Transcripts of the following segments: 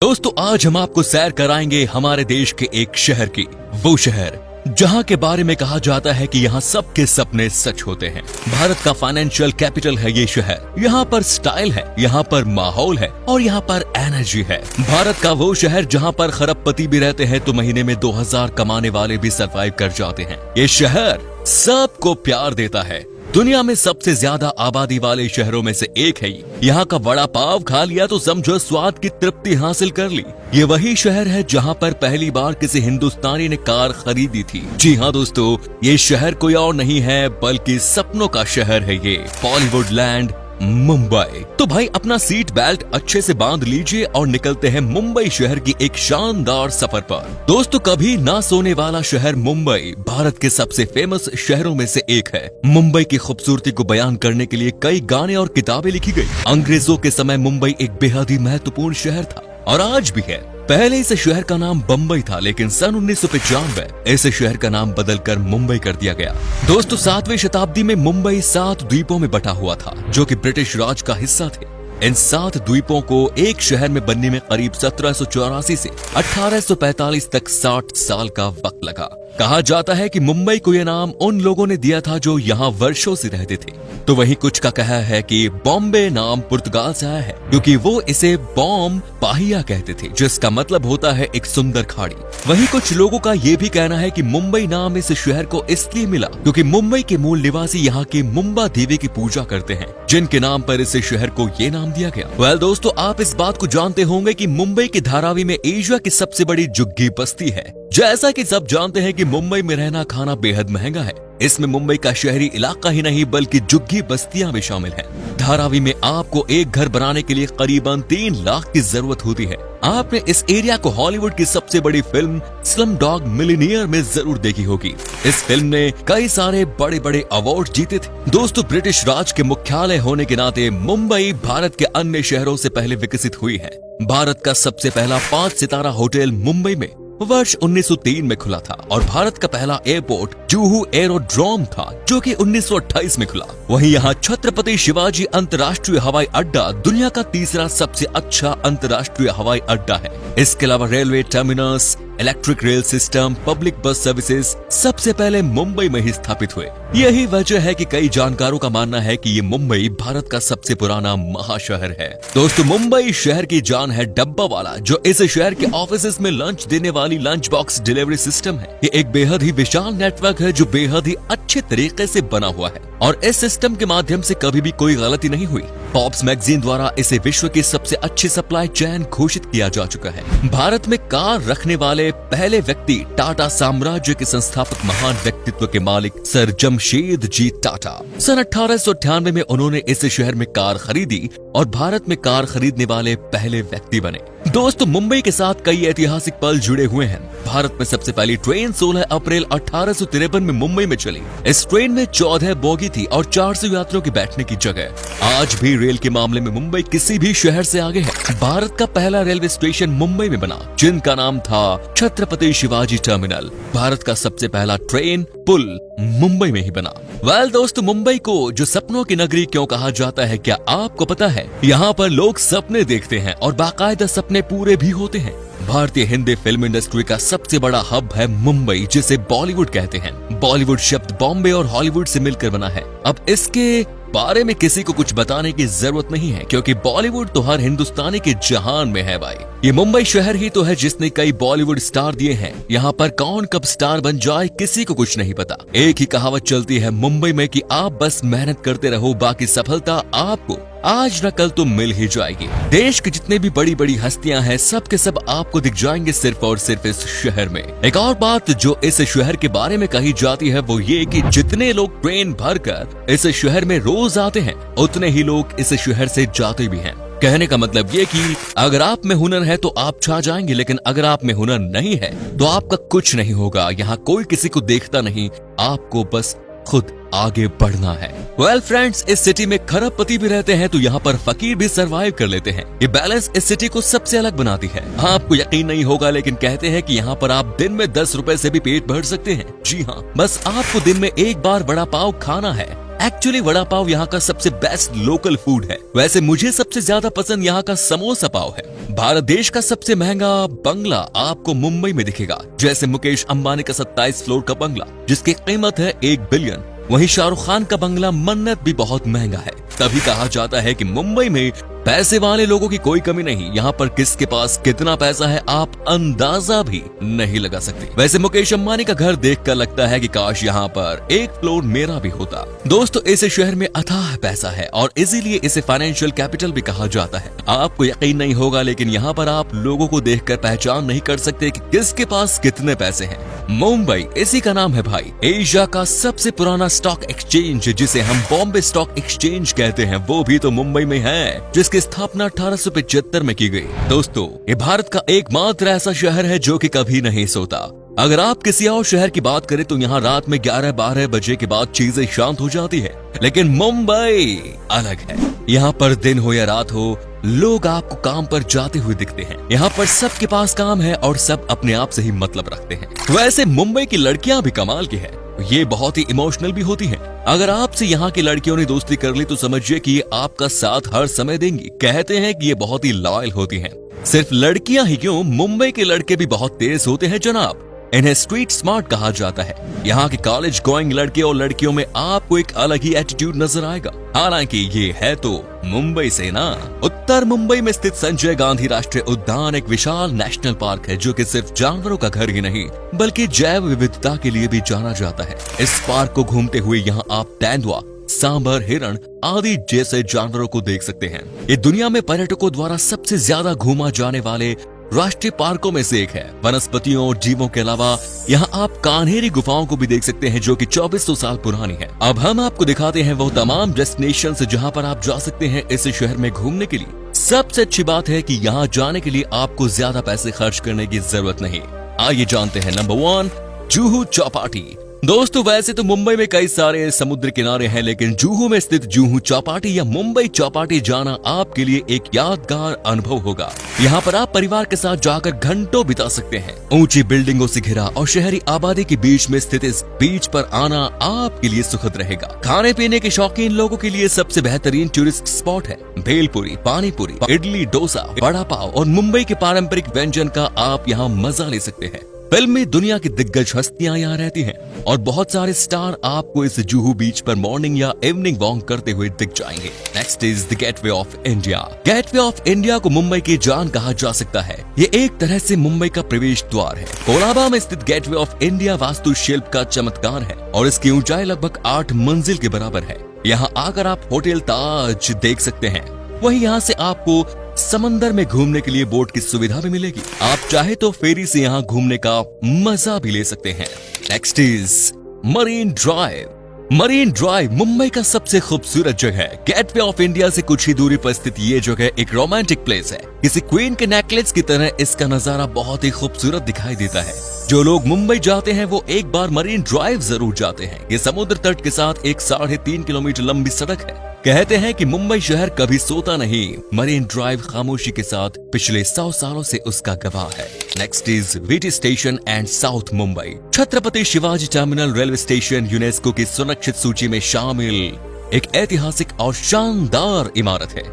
दोस्तों आज हम आपको सैर कराएंगे हमारे देश के एक शहर की, वो शहर जहां के बारे में कहा जाता है कि यहाँ सबके सपने सच होते हैं। भारत का फाइनेंशियल कैपिटल है ये शहर। यहाँ पर स्टाइल है, यहाँ पर माहौल है और यहाँ पर एनर्जी है। भारत का वो शहर जहाँ पर खरबपति भी रहते हैं तो महीने में 2000 कमाने वाले भी सरवाइव कर जाते हैं। ये शहर सबको प्यार देता है। दुनिया में सबसे ज्यादा आबादी वाले शहरों में से एक है। यहाँ का वड़ा पाव खा लिया तो समझो स्वाद की तृप्ति हासिल कर ली। ये वही शहर है जहाँ पर पहली बार किसी हिंदुस्तानी ने कार खरीदी थी। जी हाँ दोस्तों, ये शहर कोई और नहीं है बल्कि सपनों का शहर है ये बॉलीवुड लैंड मुंबई। तो भाई अपना सीट बेल्ट अच्छे से बांध लीजिए और निकलते हैं मुंबई शहर की एक शानदार सफर पर। दोस्तों कभी ना सोने वाला शहर मुंबई भारत के सबसे फेमस शहरों में से एक है। मुंबई की खूबसूरती को बयान करने के लिए कई गाने और किताबें लिखी गई। अंग्रेजों के समय मुंबई एक बेहद ही महत्वपूर्ण शहर था और आज भी है। पहले इस शहर का नाम बम्बई था, लेकिन सन 1995 इस शहर का नाम बदलकर मुंबई कर दिया गया। दोस्तों 7वीं शताब्दी में मुंबई 7 द्वीपों में बटा हुआ था जो कि ब्रिटिश राज का हिस्सा थे। इन 7 द्वीपों को एक शहर में बनने में करीब 1784 से 1845 तक 60 साल का वक्त लगा। कहा जाता है कि मुंबई को यह नाम उन लोगों ने दिया था जो यहाँ वर्षों से रहते थे। तो वहीं कुछ का कहा है कि बॉम्बे नाम पुर्तगाल से आया है क्योंकि वो इसे बॉम पाहिया कहते थे, जिसका मतलब होता है एक सुंदर खाड़ी। वहीं कुछ लोगों का ये भी कहना है कि मुंबई नाम इस शहर को इसलिए मिला क्योंकि मुंबई के मूल निवासी यहाँ की मुंबा देवी की पूजा करते हैं, जिनके नाम पर इस शहर को ये नाम दिया गया। वेल दोस्तों, आप इस बात को जानते होंगे कि मुंबई के धारावी में एशिया की सबसे बड़ी झुग्गी बस्ती है। जैसा कि सब जानते हैं कि मुंबई में रहना खाना बेहद महंगा है। इसमें मुंबई का शहरी इलाका ही नहीं बल्कि झुग्गी बस्तियां भी शामिल हैं। धारावी में आपको एक घर बनाने के लिए करीबन 3 लाख की जरूरत होती है। आपने इस एरिया को हॉलीवुड की सबसे बड़ी फिल्म स्लमडॉग मिलियनेयर में जरूर देखी होगी। इस फिल्म ने कई सारे बड़े बड़े अवार्ड जीते थे। दोस्तों ब्रिटिश राज के मुख्यालय होने के नाते मुंबई भारत के अन्य शहरों से पहले विकसित हुई है। भारत का सबसे पहला 5 सितारा होटल मुंबई में वर्ष 1903 में खुला था और भारत का पहला एयरपोर्ट जुहू एरोड्रोम था जो कि 1928 में खुला। वहीं यहाँ छत्रपति शिवाजी अंतर्राष्ट्रीय हवाई अड्डा दुनिया का तीसरा सबसे अच्छा अंतर्राष्ट्रीय हवाई अड्डा है। इसके अलावा railway terminus, electric rail system, public bus services सबसे पहले मुंबई में ही स्थापित हुए। यही वजह है कि कई जानकारों का मानना है कि ये मुंबई भारत का सबसे पुराना महाशहर है। दोस्तों मुंबई शहर की जान है डब्बा वाला, जो इस शहर के ऑफिसेज में लंच देने वाली लंच बॉक्स डिलीवरी सिस्टम है। ये एक बेहद ही विशाल नेटवर्क है जो बेहद ही अच्छे तरीके से बना हुआ है और इस सिस्टम के माध्यम से कभी भी कोई गलती नहीं हुई। फॉर्ब्स मैगजीन द्वारा इसे विश्व की सबसे अच्छी सप्लाई चेन घोषित किया जा चुका है। भारत में कार रखने वाले पहले व्यक्ति टाटा साम्राज्य के संस्थापक महान व्यक्तित्व के मालिक सर जमशेद जी टाटा। सन 1898 में उन्होंने इस शहर में कार खरीदी और भारत में कार खरीदने वाले पहले व्यक्ति बने। दोस्तों मुंबई के साथ कई ऐतिहासिक पल जुड़े हुए हैं। भारत में सबसे पहली ट्रेन 16 अप्रैल 1853 में मुंबई में चली। इस ट्रेन में 14 बोगी थी और 400 यात्रियों के बैठने की जगह। आज भी रेल के मामले में मुंबई किसी भी शहर से आगे है। भारत का पहला रेलवे स्टेशन मुंबई में बना जिनका नाम था छत्रपति शिवाजी टर्मिनल। भारत का सबसे पहला ट्रेन पुल मुंबई में ही बना। वेल दोस्तों, मुंबई को जो सपनों की नगरी क्यों कहा जाता है, क्या आपको पता है? यहाँ पर लोग सपने देखते हैं और बाकायदा सपने पूरे भी होते हैं। भारतीय हिंदी फिल्म इंडस्ट्री का सबसे बड़ा हब है मुंबई, जिसे बॉलीवुड कहते हैं। बॉलीवुड शब्द बॉम्बे और हॉलीवुड से मिलकर बना है। अब इसके बारे में किसी को कुछ बताने की जरूरत नहीं है क्योंकि बॉलीवुड तो हर हिंदुस्तानी के जहान में है भाई। ये मुंबई शहर ही तो है जिसने कई बॉलीवुड स्टार दिए हैं। यहाँ पर कौन कब स्टार बन जाए किसी को कुछ नहीं पता। एक ही कहावत चलती है मुंबई में कि आप बस मेहनत करते रहो, बाकी सफलता आपको आज न कल तो मिल ही जाएगी। देश की जितने भी बड़ी बड़ी हस्तियां हैं सब के सब आपको दिख जाएंगे सिर्फ और सिर्फ इस शहर में। एक और बात जो इस शहर के बारे में कही जाती है वो ये कि जितने लोग ट्रेन भरकर इस शहर में रोज आते हैं उतने ही लोग इस शहर से जाते भी हैं। कहने का मतलब ये कि अगर आप में हुनर है तो आप छा जाएंगे, लेकिन अगर आप में हुनर नहीं है तो आपका कुछ नहीं होगा। यहाँ कोई किसी को देखता नहीं, आपको बस खुद आगे बढ़ना है। वेल फ्रेंड्स, इस सिटी में खरबपति भी रहते हैं तो यहाँ पर फकीर भी सरवाइव कर लेते हैं। ये बैलेंस इस सिटी को सबसे अलग बनाती है। आपको यकीन नहीं होगा लेकिन कहते हैं कि यहाँ पर आप दिन में 10 रुपए से भी पेट भर सकते हैं। जी हाँ, बस आपको दिन में एक बार वड़ा पाव खाना है एक्चुअली वड़ा पाव यहाँ का सबसे बेस्ट लोकल फूड है। वैसे मुझे सबसे ज्यादा पसंद यहाँ का समोसा पाव है। भारत देश का सबसे महंगा बंगला आपको मुंबई में दिखेगा, जैसे मुकेश अंबानी का 27 फ्लोर का बंगला जिसकी कीमत है 1 बिलियन। वहीं शाहरुख खान का बंगला मन्नत भी बहुत महंगा है। तभी कहा जाता है कि मुंबई में पैसे वाले लोगों की कोई कमी नहीं। यहाँ पर किसके पास कितना पैसा है आप अंदाजा भी नहीं लगा सकते। वैसे मुकेश अंबानी का घर देखकर लगता है कि काश यहाँ पर 1 फ्लोर मेरा भी होता। दोस्तों इस शहर में अथाह पैसा है और इसीलिए इसे फाइनेंशियल कैपिटल भी कहा जाता है। आपको यकीन नहीं होगा लेकिन यहाँ पर आप लोगों को देखकर पहचान नहीं कर सकते कि किसके पास कितने पैसे हैं। मुंबई इसी का नाम है भाई। एशिया का सबसे पुराना स्टॉक एक्सचेंज जिसे हम बॉम्बे स्टॉक एक्सचेंज कहते हैं वो भी तो मुंबई में है, जिसकी स्थापना 1875 में की गई। दोस्तों ये भारत का एकमात्र ऐसा शहर है जो कि कभी नहीं सोता। अगर आप किसी और शहर की बात करें तो यहाँ रात में 11-12 बजे के बाद चीजें शांत हो जाती है, लेकिन मुंबई अलग है। यहाँ पर दिन हो या रात हो लोग आपको काम पर जाते हुए दिखते हैं। यहाँ पर सबके पास काम है और सब अपने आप से ही मतलब रखते हैं। वैसे मुंबई की लड़कियां भी कमाल की है, ये बहुत ही इमोशनल भी होती हैं। अगर आपसे यहाँ की लड़कियों ने दोस्ती कर ली तो समझिए कि ये आपका साथ हर समय देंगी। कहते हैं कि ये बहुत ही लॉयल होती हैं। सिर्फ लड़कियां ही क्यों, मुंबई के लड़के भी बहुत तेज होते हैं जनाब। इन्हें स्ट्रीट स्मार्ट कहा जाता है। यहाँ के कॉलेज गोइंग लड़के और लड़कियों में आपको एक अलग ही एटीट्यूड नजर आएगा। हालांकि ये है तो मुंबई से ना। उत्तर मुंबई में स्थित संजय गांधी राष्ट्रीय उद्यान एक विशाल नेशनल पार्क है जो कि सिर्फ जानवरों का घर ही नहीं बल्कि जैव विविधता के लिए भी जाना जाता है। इस पार्क को घूमते हुए यहाँ आप तेंदुआ, सांभर, हिरण आदि जैसे जानवरों को देख सकते हैं। ये दुनिया में पर्यटकों द्वारा सबसे ज्यादा घूमा जाने वाले राष्ट्रीय पार्कों में से एक है। वनस्पतियों और जीवों के अलावा यहाँ आप कान्हेरी गुफाओं को भी देख सकते हैं जो कि 2400 साल पुरानी है। अब हम आपको दिखाते हैं वो तमाम डेस्टिनेशन जहां पर आप जा सकते हैं इस शहर में घूमने के लिए। सबसे अच्छी बात है कि यहाँ जाने के लिए आपको ज्यादा पैसे खर्च करने की जरूरत नहीं। आइए जानते हैं। नंबर 1, जुहू चौपाटी। दोस्तों वैसे तो मुंबई में कई सारे समुद्र किनारे हैं, लेकिन जुहू में स्थित जुहू चौपाटी या मुंबई चौपाटी जाना आपके लिए एक यादगार अनुभव होगा। यहाँ पर आप परिवार के साथ जाकर घंटों बिता सकते हैं। ऊंची बिल्डिंगों से घिरा और शहरी आबादी के बीच में स्थित इस बीच पर आना आपके लिए सुखद रहेगा। खाने पीने के शौकीन लोगों के लिए सबसे बेहतरीन टूरिस्ट स्पॉट है। भेलपुरी, पानी पूरी, इडली, डोसा, वड़ा पाव और मुंबई के पारंपरिक व्यंजन का आप यहाँ मजा ले सकते हैं। फिल्मी दुनिया की दिग्गज हस्तियां यहाँ रहती हैं और बहुत सारे स्टार आपको इस जुहू बीच पर मॉर्निंग या इवनिंग वॉक करते हुए दिख जाएंगे। Next is the gateway of India. Gateway of India को मुंबई की जान कहा जा सकता है। ये एक तरह से मुंबई का प्रवेश द्वार है। कोलाबा में स्थित गेटवे ऑफ इंडिया वास्तुशिल्प का चमत्कार है और इसकी ऊंचाई लगभग 8 मंजिल के बराबर है। यहाँ आकर आप होटल ताज देख सकते हैं। वहीं यहाँ से आपको समंदर में घूमने के लिए बोट की सुविधा भी मिलेगी। आप चाहे तो फेरी से यहाँ घूमने का मजा भी ले सकते हैं। Next is marine drive. Marine drive Mumbai का सबसे खूबसूरत जगह है। गेटवे ऑफ इंडिया से कुछ ही दूरी पर स्थित ये जगह एक रोमांटिक प्लेस है। किसी क्वीन के नेकलेस की तरह इसका नजारा बहुत ही खूबसूरत दिखाई देता है। जो लोग मुंबई जाते हैं वो एक बार मरीन ड्राइव जरूर जाते हैं। ये समुद्र तट के साथ एक 3.5 किलोमीटर लंबी सड़क है। कहते हैं कि मुंबई शहर कभी सोता नहीं। मरीन ड्राइव खामोशी के साथ पिछले 100 सालों से उसका गवाह है। Next is VT station and south Mumbai. Chhatrapati Shivaji terminal railway station UNESCO की सुरक्षित सूची में शामिल एक ऐतिहासिक और शानदार इमारत है।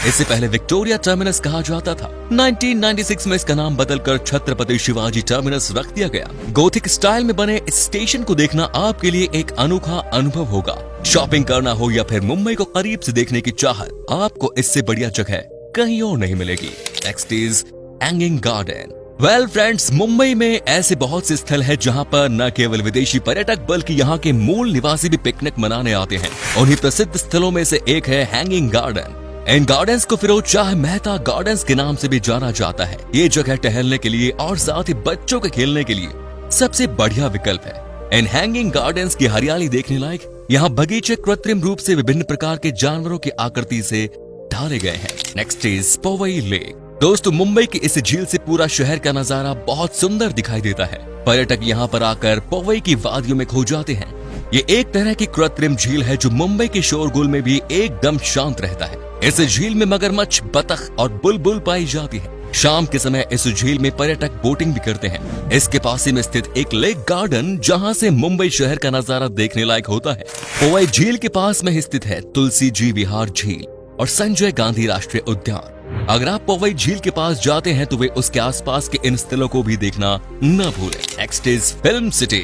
इससे पहले विक्टोरिया टर्मिनस कहा जाता था। 1996 में इसका नाम बदलकर छत्रपति शिवाजी टर्मिनस रख दिया गया। गोथिक स्टाइल में बने इस स्टेशन को देखना आपके लिए एक अनोखा अनुभव होगा। शॉपिंग करना हो या फिर मुंबई को करीब से देखने की चाहत, आपको इससे बढ़िया जगह कहीं और नहीं मिलेगी। Next is hanging garden. Well friends, Mumbai में ऐसे बहुत से स्थल हैं जहां पर न केवल विदेशी पर्यटक बल्कि यहां के मूल निवासी भी पिकनिक मनाने आते हैं। उन्हीं प्रसिद्ध स्थलों में से एक है हैंगिंग गार्डन। इन गार्डन्स को फिरोज शाह मेहता गार्डन्स के नाम से भी जाना जाता है। ये जगह टहलने के लिए और साथ ही बच्चों के खेलने के लिए सबसे बढ़िया विकल्प है। इन हैंगिंग गार्डन्स की हरियाली देखने लायक। यहाँ बगीचे कृत्रिम रूप से विभिन्न प्रकार के जानवरों की आकृति से ढाले गए हैं। Next is Powai lake. दोस्तों मुंबई की इस झील से पूरा शहर का नजारा बहुत सुंदर दिखाई देता है। पर्यटक यहाँ पर आकर पवई की वादियों में खो जाते हैं। ये एक तरह की कृत्रिम झील है जो मुंबई के शोरगुल में भी एकदम शांत रहता है। इस झील में मगरमच्छ, बतख और बुलबुल पाई जाती है। शाम के समय इस झील में पर्यटक बोटिंग भी करते हैं। इसके पास ही में स्थित एक लेक गार्डन जहां से मुंबई शहर का नजारा देखने लायक होता है। पोवई झील के पास में स्थित है तुलसी जी विहार झील और संजय गांधी राष्ट्रीय उद्यान। अगर आप पोवई झील के पास जाते हैं तो वे उसके आसपास के इन स्थलों को भी देखना न भूलें। Next is film city.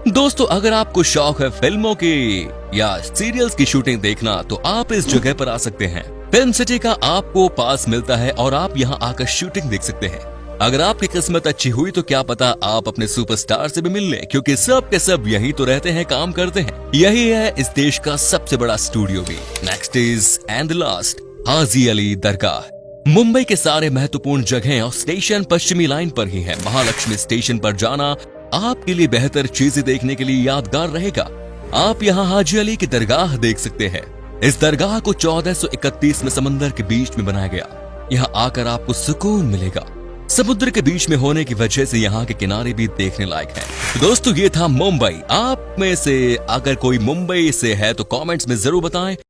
दोस्तों, अगर आपको शौक है फिल्मों की या सीरियल्स की शूटिंग देखना तो आप इस जगह पर आ सकते हैं। फिल्म सिटी का आपको पास मिलता है और आप यहाँ आकर शूटिंग देख सकते हैं। अगर आपकी किस्मत अच्छी हुई तो क्या पता आप अपने सुपरस्टार से भी मिल लें, क्योंकि सब के सब यही तो रहते हैं, काम करते हैं। यही है इस देश का सबसे बड़ा स्टूडियो भी। Next is and last Haji Ali दरगाह। मुंबई के सारे महत्वपूर्ण जगहें और स्टेशन पश्चिमी लाइन पर ही है। महालक्ष्मी स्टेशन पर जाना आपके लिए बेहतर चीजें देखने के लिए यादगार रहेगा। आप यहाँ हाजी अली की दरगाह देख सकते हैं। इस दरगाह को 1431 में समंदर के बीच में बनाया गया। यहाँ आकर आपको सुकून मिलेगा। समुद्र के बीच में होने की वजह से यहाँ के किनारे भी देखने लायक हैं। तो दोस्तों, ये था मुंबई। आप में से अगर कोई मुंबई से है तो कमेंट्स में जरूर बताएं